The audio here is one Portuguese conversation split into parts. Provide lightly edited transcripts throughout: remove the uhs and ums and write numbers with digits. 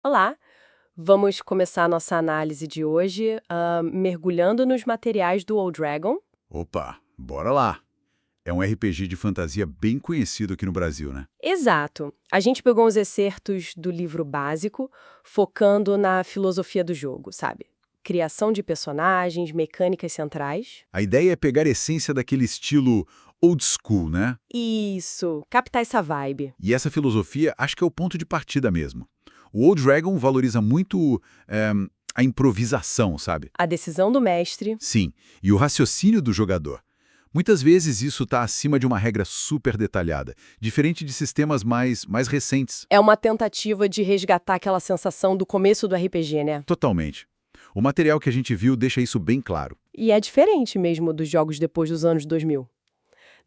Olá! Vamos começar a nossa análise de hoje mergulhando nos materiais do Old Dragon. Opa, bora lá! É um RPG de fantasia bem conhecido aqui no Brasil, né? Exato. A gente pegou uns excertos do livro básico, focando na filosofia do jogo, sabe? Criação de personagens, mecânicas centrais. A ideia é pegar a essência daquele estilo old school, né? Isso, captar essa vibe. E essa filosofia acho que é o ponto de partida mesmo. O Old Dragon valoriza muito a improvisação, sabe? A decisão do mestre. Sim, e o raciocínio do jogador. Muitas vezes isso está acima de uma regra super detalhada, diferente de sistemas mais recentes. É uma tentativa de resgatar aquela sensação do começo do RPG, né? Totalmente. O material que a gente viu deixa isso bem claro. E é diferente mesmo dos jogos depois dos anos 2000.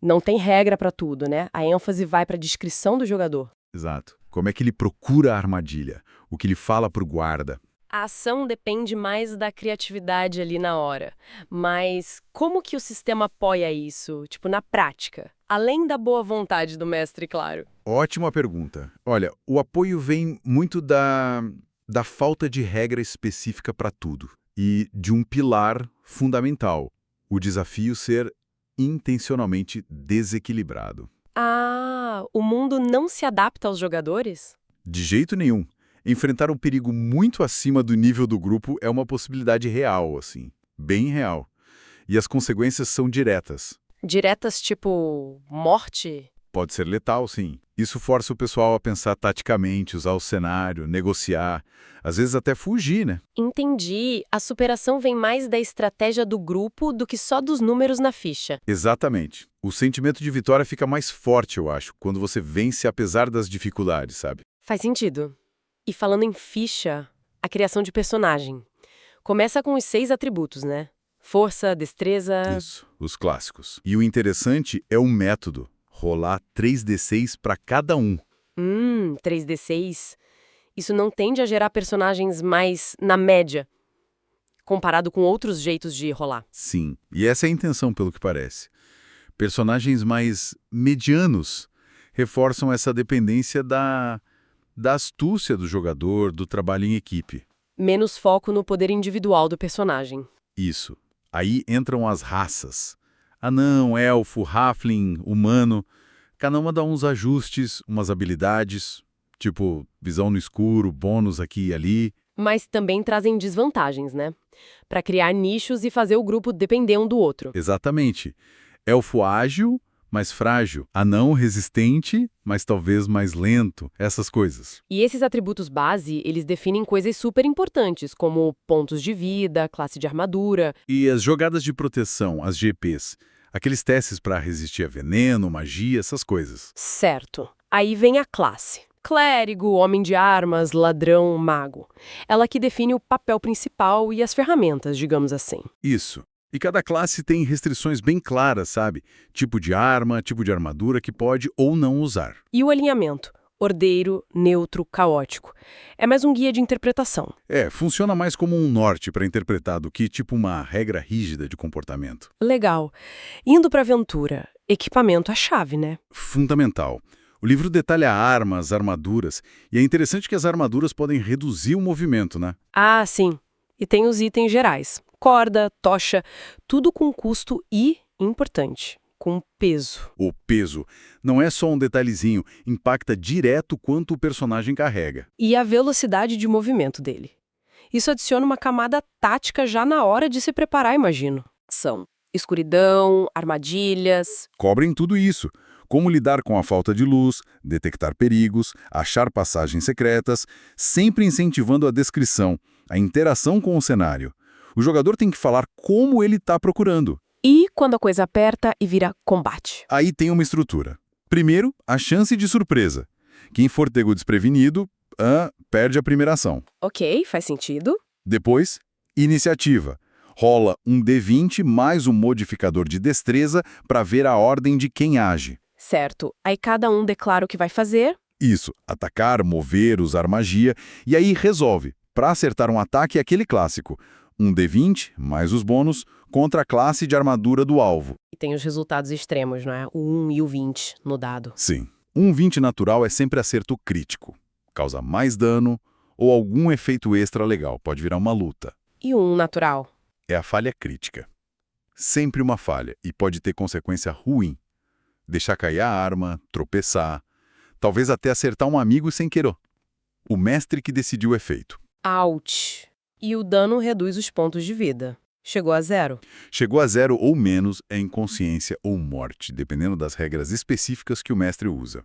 Não tem regra pra tudo, né? A ênfase vai pra descrição do jogador. Exato. Como é que ele procura a armadilha? O que ele fala pro guarda? A ação depende mais da criatividade ali na hora. Mas como que o sistema apoia isso, tipo, na prática? Além da boa vontade do mestre, claro. Ótima pergunta. Olha, o apoio vem muito da falta de regra específica para tudo e de um pilar fundamental, o desafio ser intencionalmente desequilibrado. Ah, o mundo não se adapta aos jogadores? De jeito nenhum. Enfrentar um perigo muito acima do nível do grupo é uma possibilidade real, assim, bem real. E as consequências são diretas. Diretas tipo morte? Pode ser letal, sim. Isso força o pessoal a pensar taticamente, usar o cenário, negociar, às vezes até fugir, né? Entendi. A superação vem mais da estratégia do grupo do que só dos números na ficha. Exatamente. O sentimento de vitória fica mais forte, eu acho, quando você vence apesar das dificuldades, sabe? Faz sentido. E falando em ficha, a criação de personagem. Começa com os 6 atributos, né? Força, destreza... Isso, os clássicos. E o interessante é o método. Rolar 3d6 para cada um. 3d6. Isso não tende a gerar personagens mais na média, comparado com outros jeitos de rolar. Sim, e essa é a intenção, pelo que parece. Personagens mais medianos reforçam essa dependência da astúcia do jogador, do trabalho em equipe. Menos foco no poder individual do personagem. Isso. Aí entram as raças. Anão, elfo, halfling, humano. Cada uma dá uns ajustes, umas habilidades, tipo visão no escuro, bônus aqui e ali. Mas também trazem desvantagens, né? Para criar nichos e fazer o grupo depender um do outro. Exatamente. Elfo ágil, mais frágil. Anão resistente, mas talvez mais lento. Essas coisas. E esses atributos base, eles definem coisas super importantes, como pontos de vida, classe de armadura. E as jogadas de proteção, as GPs. Aqueles testes para resistir a veneno, magia, essas coisas. Certo. Aí vem a classe. Clérigo, homem de armas, ladrão, mago. Ela que define o papel principal e as ferramentas, digamos assim. Isso. E cada classe tem restrições bem claras, sabe? Tipo de arma, tipo de armadura que pode ou não usar. E o alinhamento? Ordeiro, neutro, caótico. É mais um guia de interpretação. Funciona mais como um norte para interpretar do que tipo uma regra rígida de comportamento. Legal. Indo para aventura, equipamento é a chave, né? Fundamental. O livro detalha armas, armaduras, e é interessante que as armaduras podem reduzir o movimento, né? Ah, sim. E tem os itens gerais. Corda, tocha, tudo com custo e, importante, com peso. O peso não é só um detalhezinho, impacta direto quanto o personagem carrega. E a velocidade de movimento dele. Isso adiciona uma camada tática já na hora de se preparar, imagino. São escuridão, armadilhas... Cobrem tudo isso. Como lidar com a falta de luz, detectar perigos, achar passagens secretas, sempre incentivando a descrição, a interação com o cenário. O jogador tem que falar como ele está procurando. E quando a coisa aperta e vira combate. Aí tem uma estrutura. Primeiro, a chance de surpresa. Quem for pego desprevenido, perde a primeira ação. Ok, faz sentido. Depois, iniciativa. Rola um D20 mais um modificador de destreza para ver a ordem de quem age. Certo. Aí cada um declara o que vai fazer. Isso, atacar, mover, usar magia, e aí resolve. Para acertar um ataque é aquele clássico. Um D20, mais os bônus, contra a classe de armadura do alvo. E tem os resultados extremos, não é? O 1 e o 20 no dado. Sim. Um 20 natural é sempre acerto crítico. Causa mais dano, ou algum efeito extra legal, pode virar uma luta. E um natural? É a falha crítica. Sempre uma falha, e pode ter consequência ruim. Deixar cair a arma, tropeçar, talvez até acertar um amigo sem querer. O mestre que decidiu o efeito. Ouch! E o dano reduz os pontos de vida. Chegou a 0? Chegou a 0 ou menos é inconsciência ou morte, dependendo das regras específicas que o mestre usa.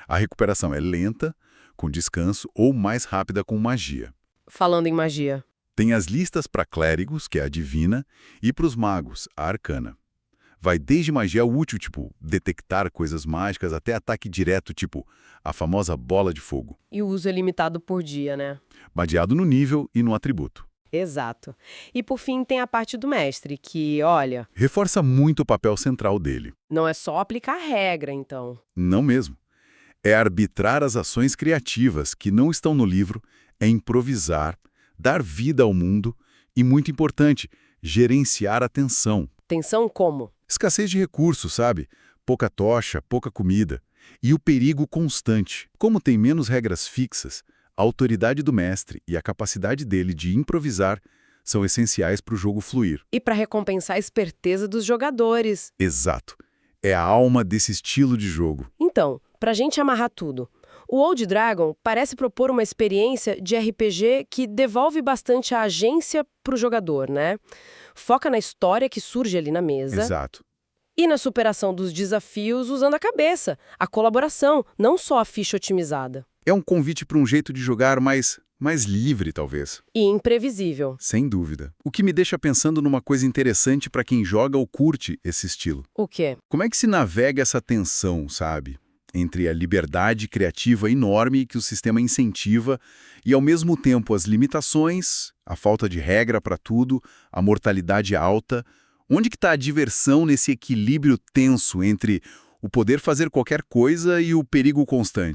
A recuperação é lenta, com descanso, ou mais rápida com magia. Falando em magia. Tem as listas para clérigos, que é a divina, e para os magos, a arcana. Vai desde magia útil, tipo detectar coisas mágicas, até ataque direto, tipo a famosa bola de fogo. E o uso é limitado por dia, né? Baseado no nível e no atributo. Exato. E por fim tem a parte do mestre, que, olha, Reforça muito o papel central dele. não é só aplicar regra, então. Não mesmo. É arbitrar as ações criativas que não estão no livro, é improvisar, dar vida ao mundo e, muito importante, gerenciar a tensão. Tensão como? Escassez de recursos, sabe? Pouca tocha, pouca comida. E o perigo constante. Como tem menos regras fixas, a autoridade do mestre e a capacidade dele de improvisar são essenciais para o jogo fluir. E para recompensar a esperteza dos jogadores. Exato. É a alma desse estilo de jogo. Então, pra gente amarrar tudo, o Old Dragon parece propor uma experiência de RPG que devolve bastante a agência pro jogador, né? Foca na história que surge ali na mesa. Exato. E na superação dos desafios usando a cabeça, a colaboração, não só a ficha otimizada. É um convite para um jeito de jogar mais livre, talvez. E imprevisível. Sem dúvida. O que me deixa pensando numa coisa interessante para quem joga ou curte esse estilo. O quê? Como é que se navega essa tensão, sabe? Entre a liberdade criativa enorme que o sistema incentiva e, ao mesmo tempo, as limitações, a falta de regra para tudo, a mortalidade alta. Onde que está a diversão nesse equilíbrio tenso entre o poder fazer qualquer coisa e o perigo constante?